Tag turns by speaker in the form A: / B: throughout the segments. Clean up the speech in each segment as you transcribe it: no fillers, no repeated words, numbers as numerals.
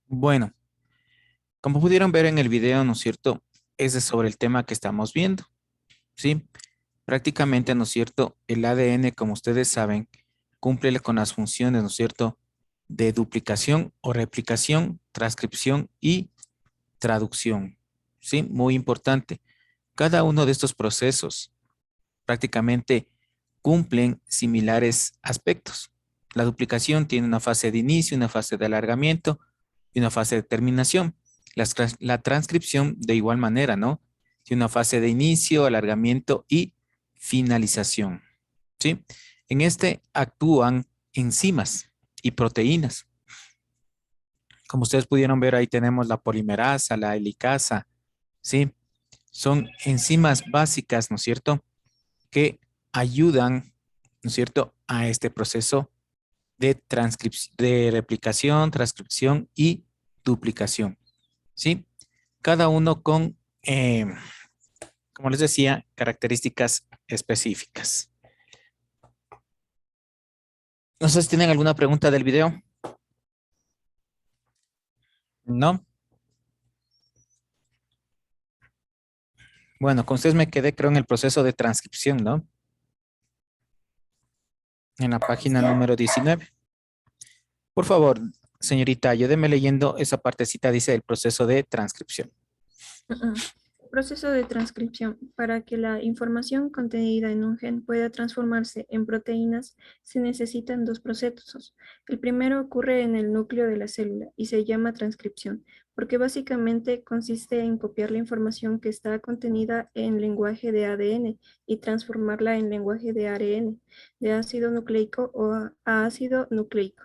A: Bueno, como pudieron ver en el video, ¿no es cierto? Ese es sobre el tema que estamos viendo, ¿sí? Prácticamente, ¿no es cierto? El ADN, como ustedes saben, cumple con las funciones, ¿no es cierto? De duplicación o replicación, transcripción y traducción, ¿sí? Muy importante. Cada uno de estos procesos prácticamente cumplen similares aspectos. La duplicación tiene una fase de inicio, una fase de alargamiento y una fase de terminación. La transcripción de igual manera, ¿no? Tiene una fase de inicio, alargamiento y finalización, ¿sí? En este actúan enzimas y proteínas. Como ustedes pudieron ver, ahí tenemos la polimerasa, la helicasa, ¿sí? Son enzimas básicas, ¿no es cierto?, que ayudan, ¿no es cierto?, a este proceso de transcripción, de replicación, transcripción y duplicación, ¿sí? Cada uno con, como les decía, características específicas. No sé si tienen alguna pregunta del video. ¿No? Bueno, con ustedes me quedé, creo, en el proceso de transcripción, ¿no? En la página número 19. Por favor, señorita, ayúdeme leyendo esa partecita, dice el proceso de transcripción.
B: Ah, Proceso de transcripción. Para que la información contenida en un gen pueda transformarse en proteínas, se necesitan dos procesos. El primero ocurre en el núcleo de la célula y se llama transcripción, porque básicamente consiste en copiar la información que está contenida en lenguaje de ADN y transformarla en lenguaje de ARN, de ácido nucleico o a ácido nucleico.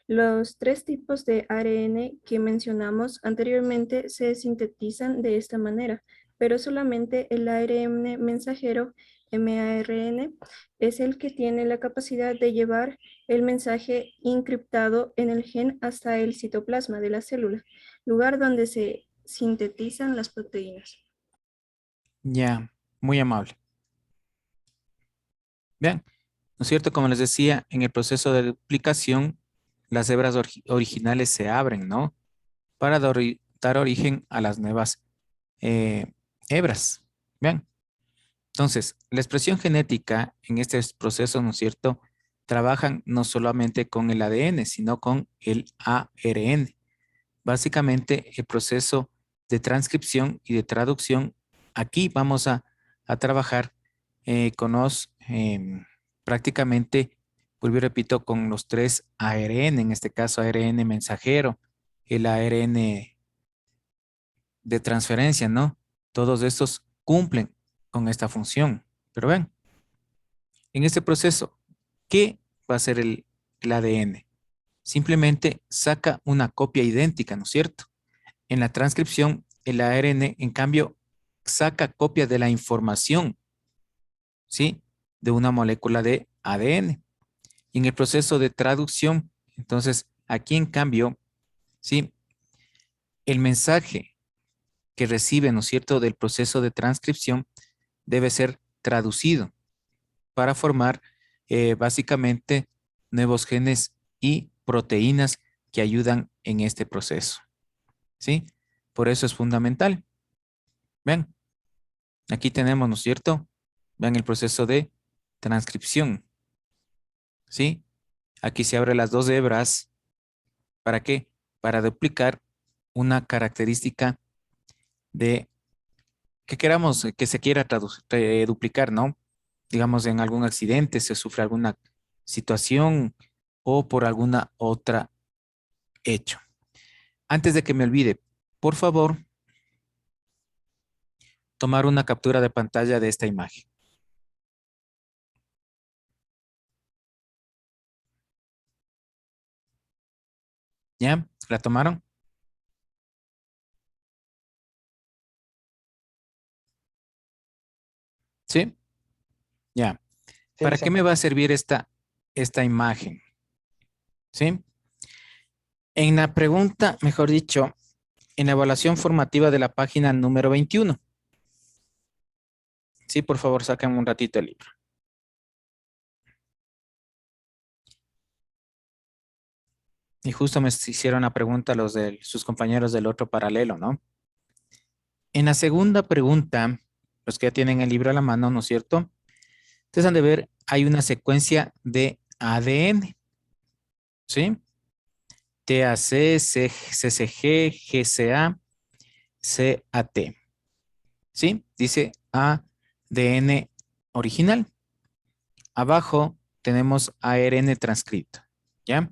B: Los tres tipos de ARN que mencionamos anteriormente se sintetizan de esta manera, pero solamente el ARN mensajero, mRNA, es el que tiene la capacidad de llevar el mensaje encriptado en el gen hasta el citoplasma de la célula, lugar donde se sintetizan las proteínas.
A: Ya, muy amable. Vean, ¿no es cierto? Como les decía, en el proceso de duplicación, las hebras originales se abren, ¿no? Para dar origen a las nuevas eh, hebras. Vean. Entonces, la expresión genética en este proceso, ¿no es cierto?, trabajan no solamente con el ADN, sino con el ARN. Básicamente, el proceso de transcripción y de traducción, aquí vamos a trabajar con los, prácticamente, vuelvo y repito, con los tres ARN, en este caso ARN mensajero, el ARN de transferencia, ¿no? Todos estos cumplen con esta función. Pero ven, en este proceso, ¿qué va a hacer el ADN? Simplemente saca una copia idéntica, ¿no es cierto? En la transcripción, el ARN, en cambio, saca copia de la información, ¿sí? De una molécula de ADN. Y en el proceso de traducción, entonces, aquí en cambio, ¿sí? El mensaje que recibe, ¿no es cierto?, del proceso de transcripción debe ser traducido para formar básicamente nuevos genes y proteínas que ayudan en este proceso, ¿sí? Por eso es fundamental. Vean, aquí tenemos, ¿no es cierto? Vean el proceso de transcripción, ¿sí? Aquí se abren las dos hebras. ¿Para qué? Para duplicar una característica de que queramos, que se quiera duplicar, ¿no? Digamos, en algún accidente se sufre alguna situación o por alguna otra hecho. Antes de que me olvide, por favor, tomar una captura de pantalla de esta imagen. ¿Ya? ¿La tomaron? ¿Sí? Ya.
C: Sí,
A: ¿Para
C: sí.
A: qué me va a servir esta imagen? ¿Sí? En la pregunta, mejor dicho, en la evaluación formativa de la página número 21. Sí, por favor, sáquenme un ratito el libro. Y justo me hicieron la pregunta los de sus compañeros del otro paralelo, ¿no? En la segunda pregunta, los que ya tienen el libro a la mano, ¿no es cierto? Ustedes han de ver, hay una secuencia de ADN, ¿sí? TAC, CCG, GCA, CAT, ¿sí? Dice ADN original. Abajo tenemos ARN transcrito, ¿ya?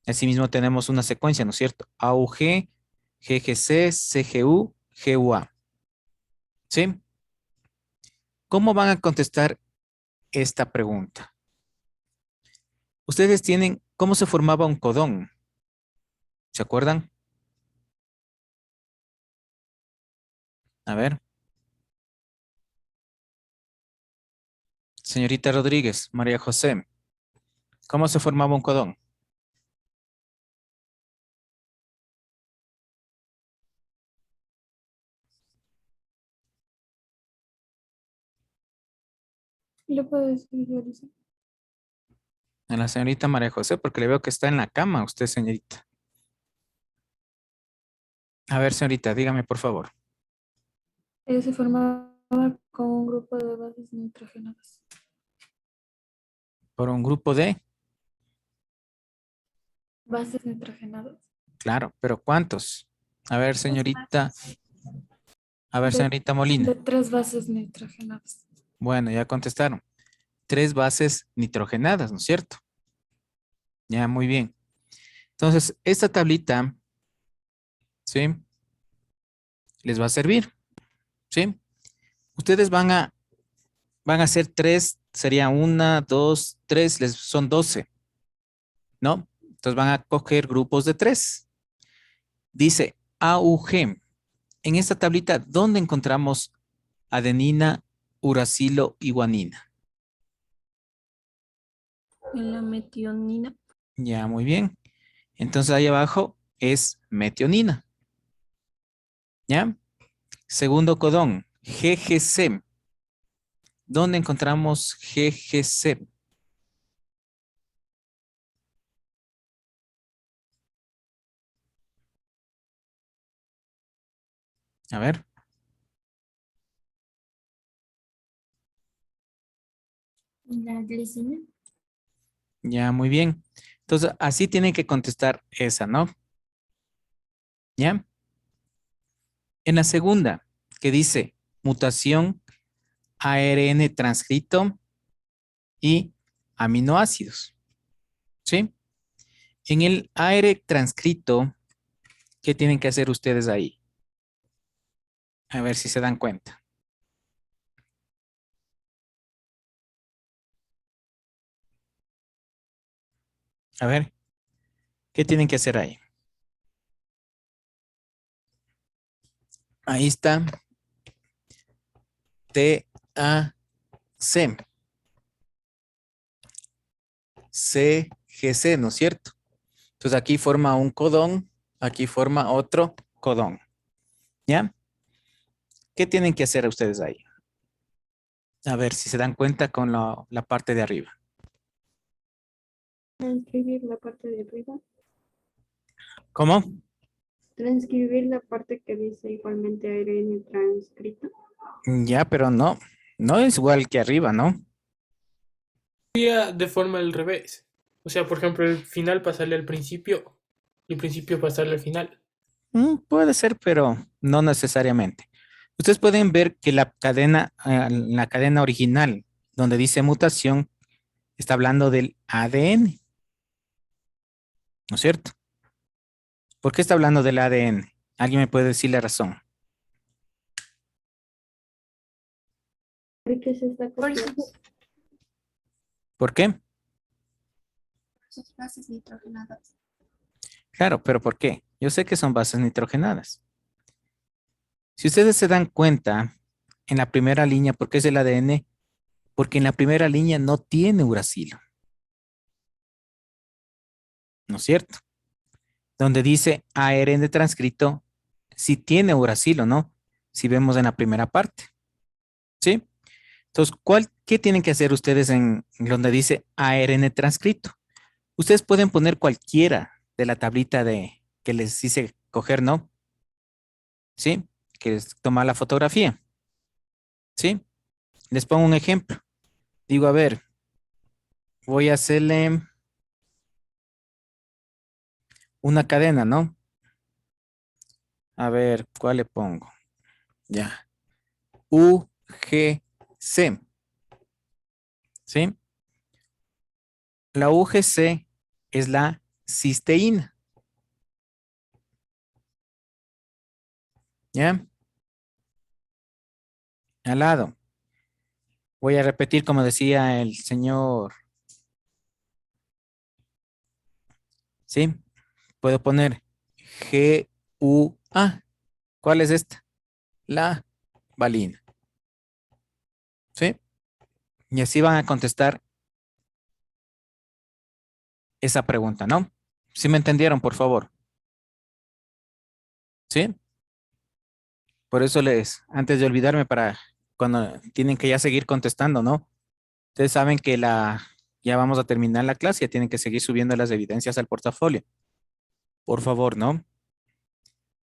A: Asimismo tenemos una secuencia, ¿no es cierto? AUG, GGC, CGU, GUA, ¿sí? ¿Cómo van a contestar esta pregunta? Ustedes tienen, ¿cómo se formaba un codón? ¿Se acuerdan? A ver. Señorita Rodríguez, María José, ¿cómo se formaba un codón?
B: ¿Lo puedo escribir?
A: A la señorita María José, porque le veo que está en la cama usted, señorita. A ver, señorita, dígame, por favor.
B: Se formaba con un grupo de bases nitrogenadas.
A: Por un grupo de,
B: Bases nitrogenadas.
A: claro, pero ¿cuántos? A ver, señorita, a ver,
B: De,
A: señorita
B: de
A: Molina.
B: 3 bases nitrogenadas.
A: Bueno, ya contestaron. 3 bases nitrogenadas, ¿no es cierto? Ya, muy bien. Entonces, esta tablita, ¿sí? Les va a servir, ¿sí? Ustedes van a hacer 3, sería 1, 2, 3, son 12, ¿no? Entonces van a coger grupos de 3. Dice AUG. En esta tablita, ¿dónde encontramos adenina, uracilo y guanina?
B: En la metionina.
A: Ya, muy bien. Entonces ahí abajo es metionina, ¿ya? Segundo codón, GGC. ¿Dónde encontramos GGC? A ver,
B: La glicina.
A: ya, muy bien. Entonces, así tienen que contestar esa, ¿no? ¿Ya? En la segunda, que dice mutación ARN transcrito y aminoácidos, ¿sí? En el AR transcrito, ¿qué tienen que hacer ustedes ahí? A ver si se dan cuenta. A ver, ¿qué tienen que hacer ahí? Ahí está TAC, CGC, ¿no es cierto? Entonces aquí forma un codón, aquí forma otro codón, ¿ya? ¿Qué tienen que hacer ustedes ahí? A ver si se dan cuenta con la parte de arriba.
B: Transcribir la parte de arriba.
A: ¿Cómo?
B: Transcribir la parte que dice igualmente ARN transcrito.
A: Ya, pero no, no es igual que arriba, ¿no?
C: De forma al revés. O sea, por ejemplo, el final pasarle al principio y el principio pasarle al final.
A: Puede ser, pero no necesariamente. Ustedes pueden ver que la cadena original, donde dice mutación, está hablando del ADN, ¿no es cierto? ¿Por qué está hablando del ADN? ¿Alguien me puede decir la razón?
B: ¿Por qué se está copiando?
A: ¿Por qué?
B: Sus bases nitrogenadas.
A: Claro, pero ¿por qué? Yo sé que son bases nitrogenadas. Si ustedes se dan cuenta, en la primera línea, ¿por qué es el ADN? Porque en la primera línea no tiene uracilo, ¿no es cierto? Donde dice ARN transcrito, sí tiene uracilo, ¿no? Si vemos en la primera parte, ¿sí? Entonces, ¿qué tienen que hacer ustedes en donde dice ARN transcrito? Ustedes pueden poner cualquiera, de la tablita que les hice coger, ¿no? ¿Sí? Que les toma la fotografía. ¿Sí? Les pongo un ejemplo. Digo, a ver, voy a hacerle una cadena, ¿no? A ver, ¿cuál le pongo? Ya. UGC. ¿Sí? La UGC es la cisteína. ¿Ya? Al lado. Voy a repetir como decía el señor. ¿Sí? Puedo poner GUA. ¿Cuál es esta? La valina. ¿Sí? Y así van a contestar esa pregunta, ¿no? ¿Sí me entendieron, por favor? ¿Sí? Por eso antes de olvidarme, para cuando tienen que ya seguir contestando, ¿no? Ustedes saben que ya vamos a terminar la clase, ya tienen que seguir subiendo las evidencias al portafolio. Por favor, ¿no?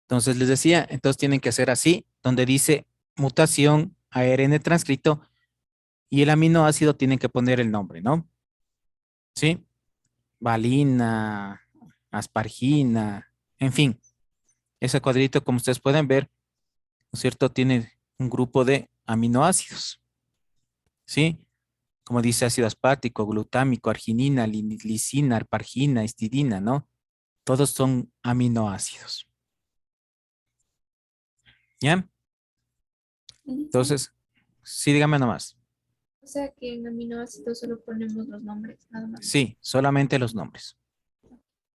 A: Entonces les decía, entonces tienen que hacer así, donde dice mutación ARN transcrito y el aminoácido tienen que poner el nombre, ¿no? ¿Sí? Valina, aspargina, en fin, ese cuadrito, como ustedes pueden ver, ¿no es cierto? Tiene un grupo de aminoácidos, ¿sí? Como dice ácido aspartico, glutámico, arginina, lisina, arpargina, histidina, ¿no? Todos son aminoácidos, ¿ya?
B: Listo.
A: Entonces, sí, dígame nomás.
B: O sea que en aminoácidos solo ponemos los nombres, nada más.
A: Sí, solamente los nombres,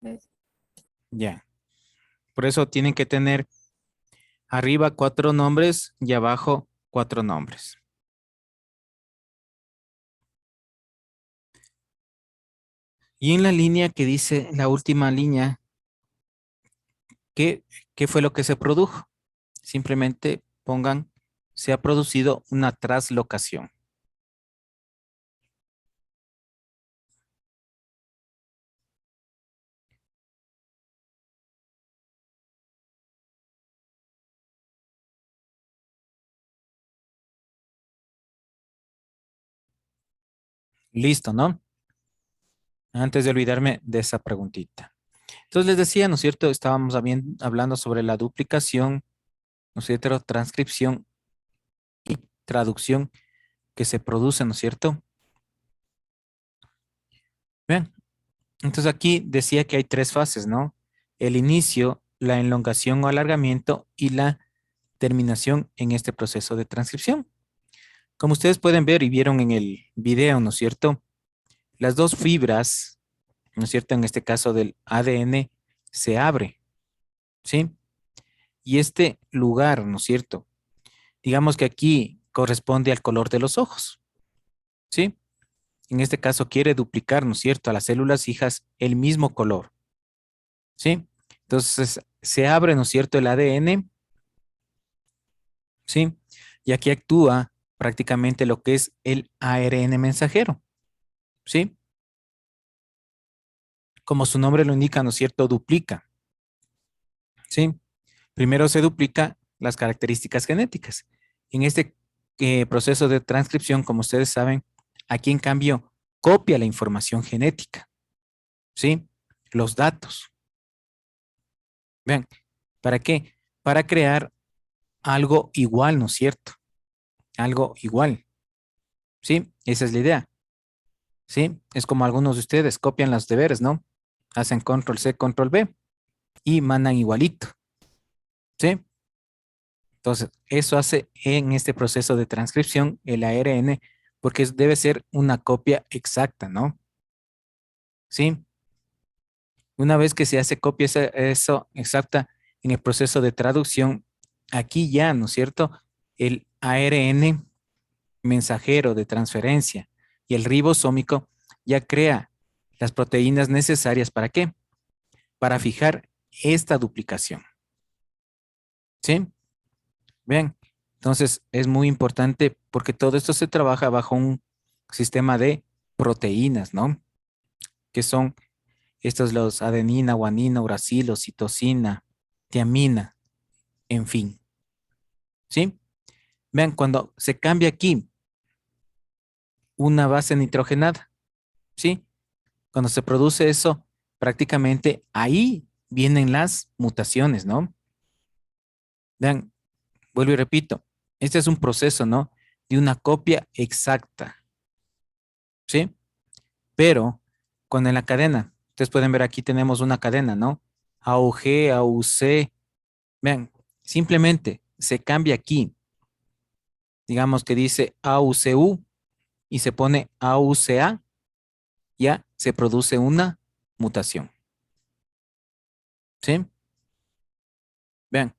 B: ¿Ves?
A: ya. Por eso tienen que tener arriba 4 nombres y abajo 4 nombres. Y en la línea que dice, la última línea, ¿qué, qué fue lo que se produjo? Simplemente pongan, se ha producido una traslocación. Listo, ¿no? Antes de olvidarme de esa preguntita. Entonces les decía, ¿no es cierto? Estábamos hablando sobre la duplicación, ¿no es cierto? Transcripción y traducción que se produce, ¿no es cierto? Bien, entonces aquí decía que hay 3 fases, ¿no? El inicio, la elongación o alargamiento y la terminación en este proceso de transcripción. Como ustedes pueden ver y vieron en el video, ¿no es cierto? Las 2 fibras, ¿no es cierto? En este caso del ADN se abre, ¿sí? Y este lugar, ¿no es cierto? Digamos que aquí corresponde al color de los ojos, ¿sí? En este caso quiere duplicar, ¿no es cierto? A las células hijas el mismo color, ¿sí? Entonces se abre, ¿no es cierto? El ADN, ¿sí? Y aquí actúa prácticamente lo que es el ARN mensajero, ¿sí? Como su nombre lo indica, ¿no es cierto? Duplica, ¿sí? Primero se duplica las características genéticas. En este proceso de transcripción, como ustedes saben, aquí en cambio copia la información genética, ¿sí? Los datos. Vean, ¿para qué? Para crear algo igual, ¿no es cierto? Algo igual, ¿sí? Esa es la idea, ¿sí? Es como algunos de ustedes copian los deberes, ¿no? Hacen control C, control V y mandan igualito, ¿sí? Entonces, eso hace en este proceso de transcripción el ARN, porque debe ser una copia exacta, ¿no? ¿Sí? Una vez que se hace copia eso exacta en el proceso de traducción, aquí ya, ¿no es cierto? El ARN mensajero de transferencia y el ribosómico ya crea las proteínas necesarias ¿para qué? Para fijar esta duplicación. ¿Sí? Bien, entonces es muy importante porque todo esto se trabaja bajo un sistema de proteínas, ¿no? Que son Estos los adenina, guanina, uracilo, citosina, tiamina, en fin. ¿Sí? Vean, cuando se cambia aquí una base nitrogenada, ¿sí? Cuando se produce eso, prácticamente ahí vienen las mutaciones, ¿no? Vean, vuelvo y repito, este es un proceso, ¿no? De una copia exacta, ¿sí? Pero cuando en la cadena, ustedes pueden ver aquí tenemos una cadena, ¿no? AUG, AUC, vean, simplemente se cambia aquí, digamos que dice AUCU y se pone AUCA, ya se produce una mutación, ¿sí? Vean,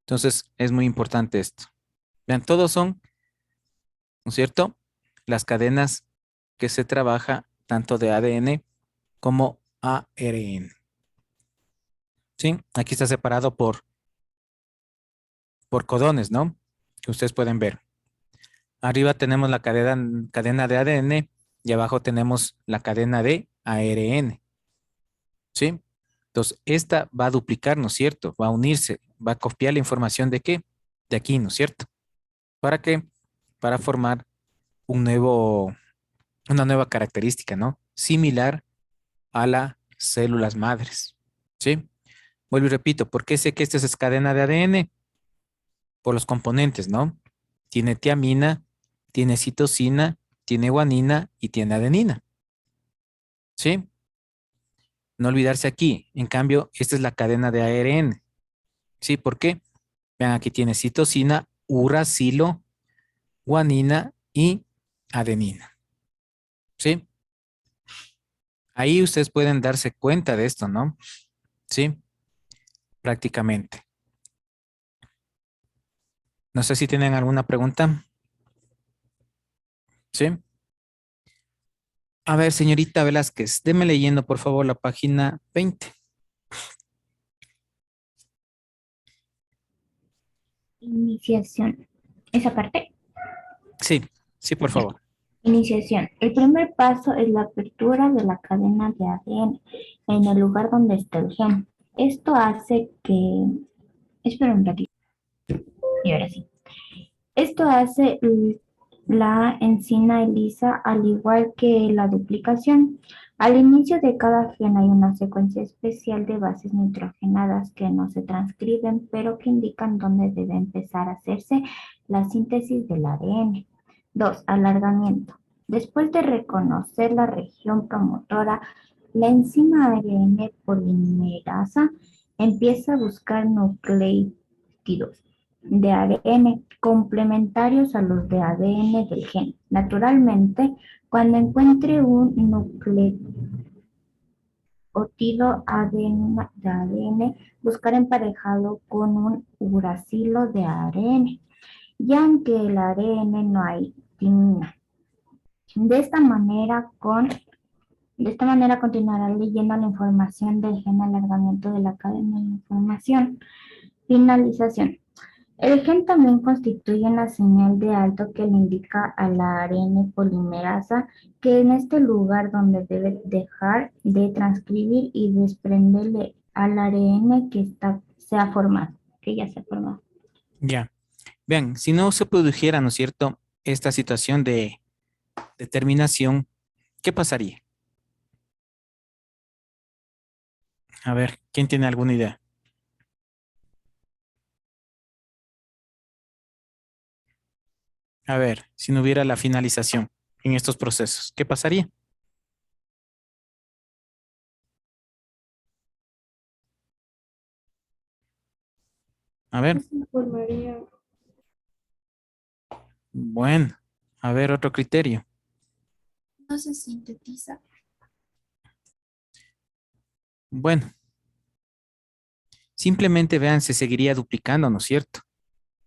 A: entonces es muy importante esto. Vean, todos son, ¿no es cierto? Las cadenas que se trabaja tanto de ADN como ARN. ¿Sí? Aquí está separado por codones, ¿no? Que ustedes pueden ver. Arriba tenemos la cadena de ADN y abajo tenemos la cadena de ARN. ¿Sí? Entonces, esta va a duplicar, ¿no es cierto? Va a unirse, va a copiar la información de qué? De aquí, ¿no es cierto? ¿Para qué? Para formar una nueva característica, ¿no? Similar a las células madres. ¿Sí? Vuelvo y repito, ¿por qué sé que esta es cadena de ADN? Por los componentes, ¿no? Tiene tiamina, tiene citosina, tiene guanina y tiene adenina. ¿Sí? No olvidarse aquí. En cambio, esta es la cadena de ARN. ¿Sí? ¿Por qué? Vean, aquí tiene citosina, uracilo, guanina y adenina. ¿Sí? Ahí ustedes pueden darse cuenta de esto, ¿no? Sí, prácticamente. No sé si tienen alguna pregunta. Sí. A ver, señorita Velázquez, déme leyendo, por favor, la página 20.
D: Iniciación. Esa parte.
A: Sí, sí, por
D: Ya.
A: favor.
D: Iniciación. El primer paso es la apertura de la cadena de ADN en el lugar donde está el gen. Esto hace que... Espera un ratito. Y ahora sí. Esto hace la enzima ELISA al igual que la duplicación. Al inicio de cada gen hay una secuencia especial de bases nitrogenadas que no se transcriben, pero que indican dónde debe empezar a hacerse la síntesis del ADN. 2. Alargamiento. Después de reconocer la región promotora, la enzima ARN polimerasa empieza a buscar nucleótidos de ADN complementarios a los de ADN del gen. Naturalmente, cuando encuentre un nucleótido de ADN, buscar emparejado con un uracilo de ARN, ya en que el ARN no hay timina. De esta manera, continuará leyendo la información del gen alargamiento de la cadena de información. Finalización. El gen también constituye una señal de alto que le indica a la ARN polimerasa que en este lugar donde debe dejar de transcribir y desprenderle al ARN se ha formado, que ya se ha formado.
A: Ya. Vean, si no se produjera, ¿no es cierto?, esta situación de determinación, ¿qué pasaría? A ver, ¿quién tiene alguna idea? A ver, si no hubiera la finalización en estos procesos, ¿qué pasaría? A ver,
B: Se formaría.
A: bueno, a ver, otro criterio.
B: No se sintetiza.
A: Bueno, simplemente vean, se seguiría duplicando, ¿no es cierto?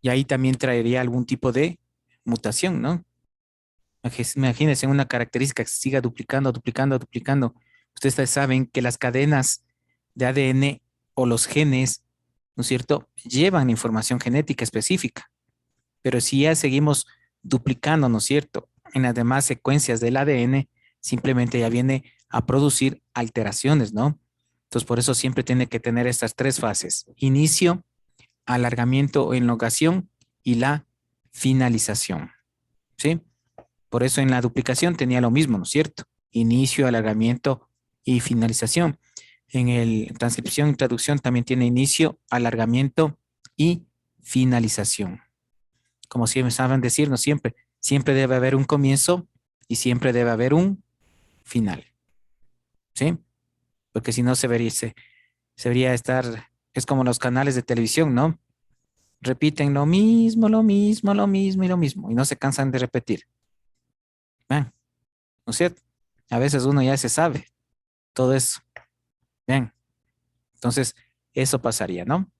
A: Y ahí también traería algún tipo de mutación, ¿no? Imagínense una característica que se siga duplicando, duplicando, duplicando. Ustedes saben que las cadenas de ADN o los genes, ¿no es cierto?, llevan información genética específica. Pero si ya seguimos duplicando, ¿no es cierto?, en las demás secuencias del ADN, simplemente ya viene a producir alteraciones, ¿no? Entonces, por eso siempre tiene que tener estas tres fases: inicio, alargamiento o elongación y la finalización, ¿sí? Por eso en la duplicación tenía lo mismo, ¿no es cierto? Inicio, alargamiento y finalización. En el transcripción y traducción también tiene inicio, alargamiento y finalización. Como siempre saben decirnos, siempre debe haber un comienzo y siempre debe haber un final, ¿sí? Porque si no se vería estar, es como los canales de televisión, ¿no? Repiten lo mismo, lo mismo, lo mismo y lo mismo, y no se cansan de repetir. ¿Ven? ¿No es cierto? A veces uno ya se sabe todo eso. Bien, entonces eso pasaría, ¿no?